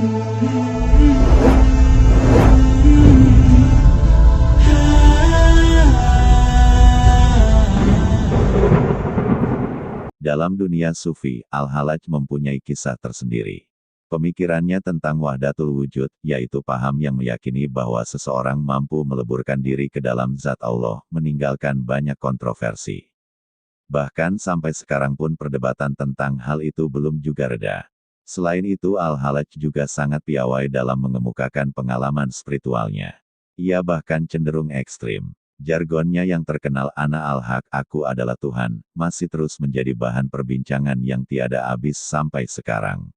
Dalam dunia sufi, Al-Hallaj mempunyai kisah tersendiri. Pemikirannya tentang wahdatul wujud, yaitu paham yang meyakini bahwa seseorang mampu meleburkan diri ke dalam zat Allah, meninggalkan banyak kontroversi. Bahkan sampai sekarang pun perdebatan tentang hal itu belum juga reda. Selain itu Al-Hallaj juga sangat piawai dalam mengemukakan pengalaman spiritualnya. Ia bahkan cenderung ekstrim. Jargonnya yang terkenal Ana al-Haq, aku adalah Tuhan, masih terus menjadi bahan perbincangan yang tiada habis sampai sekarang.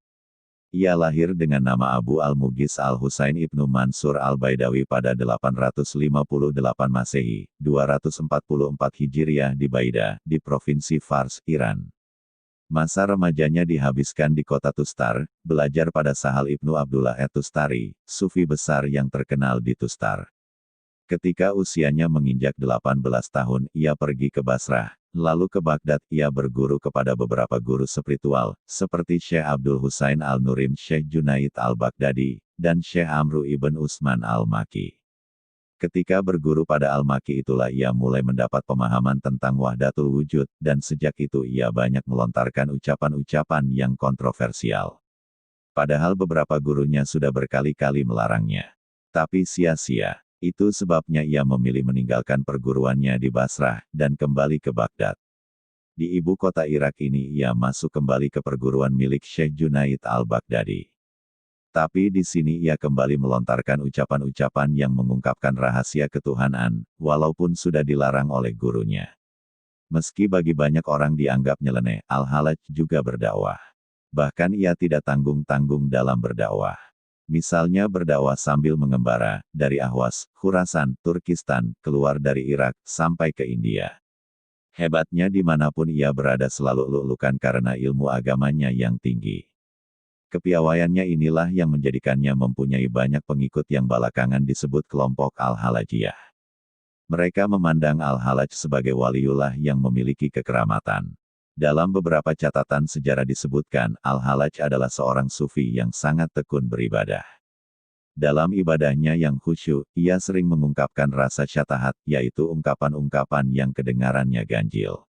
Ia lahir dengan nama Abu al-Mughis al-Husain ibnu Mansur al-Baidawi pada 858 Masehi, 244 Hijriah di Baida, di Provinsi Fars, Iran. Masa remajanya dihabiskan di kota Tustar, belajar pada Sahal ibnu Abdullah at-Tustari, sufi besar yang terkenal di Tustar. Ketika usianya menginjak 18 tahun, ia pergi ke Basrah, lalu ke Baghdad. Ia berguru kepada beberapa guru spiritual, seperti Syekh Abdul Husain al-Nurim, Syekh Junaid al-Baghdadi, dan Syekh Amru ibn Usman al-Maki. Ketika berguru pada al-Maki itulah ia mulai mendapat pemahaman tentang wahdatul wujud, dan sejak itu ia banyak melontarkan ucapan-ucapan yang kontroversial. Padahal beberapa gurunya sudah berkali-kali melarangnya. Tapi sia-sia. Itu sebabnya ia memilih meninggalkan perguruannya di Basrah, dan kembali ke Baghdad. Di ibu kota Irak ini ia masuk kembali ke perguruan milik Syekh Junaid al-Baghdadi. Tapi di sini ia kembali melontarkan ucapan-ucapan yang mengungkapkan rahasia ketuhanan, walaupun sudah dilarang oleh gurunya. Meski bagi banyak orang dianggap nyeleneh, Al-Hallaj juga berdakwah. Bahkan ia tidak tanggung-tanggung dalam berdakwah. Misalnya berdakwah sambil mengembara, dari Ahwas, Khurasan, Turkistan, keluar dari Irak, sampai ke India. Hebatnya dimanapun ia berada selalu lulukan karena ilmu agamanya yang tinggi. Kepiawaiannya inilah yang menjadikannya mempunyai banyak pengikut yang belakangan disebut kelompok Al-Hallajiyah. Mereka memandang Al-Hallaj sebagai waliullah yang memiliki kekeramatan. Dalam beberapa catatan sejarah disebutkan, Al-Hallaj adalah seorang sufi yang sangat tekun beribadah. Dalam ibadahnya yang khusyuk, ia sering mengungkapkan rasa syatahat, yaitu ungkapan-ungkapan yang kedengarannya ganjil.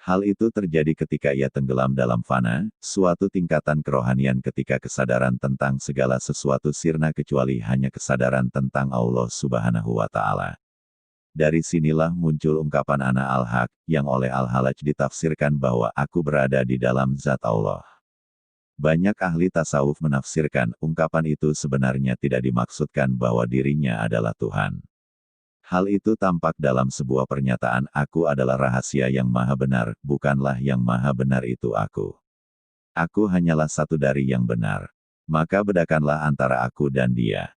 Hal itu terjadi ketika ia tenggelam dalam fana, suatu tingkatan kerohanian ketika kesadaran tentang segala sesuatu sirna kecuali hanya kesadaran tentang Allah Subhanahu wa Ta'ala. Dari sinilah muncul ungkapan Ana al-Haq, yang oleh Al-Hallaj ditafsirkan bahwa aku berada di dalam zat Allah. Banyak ahli tasawuf menafsirkan, ungkapan itu sebenarnya tidak dimaksudkan bahwa dirinya adalah Tuhan. Hal itu tampak dalam sebuah pernyataan, aku adalah rahasia yang maha benar, bukanlah yang maha benar itu aku. Aku hanyalah satu dari yang benar. Maka bedakanlah antara aku dan dia.